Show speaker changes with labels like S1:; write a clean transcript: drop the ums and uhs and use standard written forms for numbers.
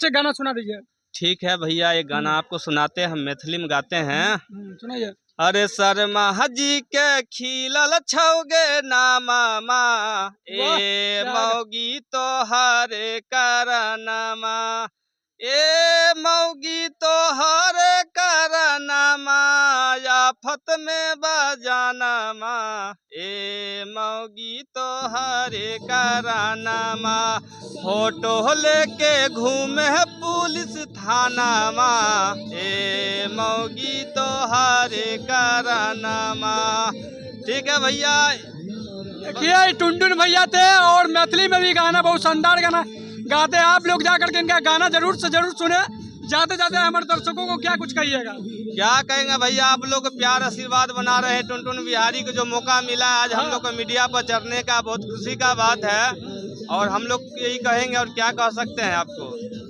S1: गाना सुना दीजिए।
S2: ठीक है भैया, एक गाना आपको सुनाते हैं, हम मैथिली में गाते हैं।
S1: सुनाइए।
S2: अरे शर्मा जी के खिलल छौगे नामा, ए मौगी तोहरे करनमा, ए मौगी तोहरे करनमा, आफत में बजानमा, ए मौगी तोहरे करनमा, फोटो लेके घूमे पुलिस थानामा, ए मौगी तोहरे करनमा। ठीक है भैया।
S1: देखिए टुनटुन भैया थे और मैथिली में भी गाना बहुत शानदार गाना गाते हैं। आप लोग जाकर के इनका गाना जरूर से जरूर सुने। जाते जाते हमारे दर्शकों को क्या कुछ कहिएगा?
S2: क्या कहेंगे भैया, आप लोग प्यार आशीर्वाद बना रहे हैं। टुनटुन बिहारी को जो मौका मिला आज हम लोग को मीडिया पर चढ़ने का, बहुत खुशी का बात है। और हम लोग यही कहेंगे, और क्या कह सकते हैं आपको।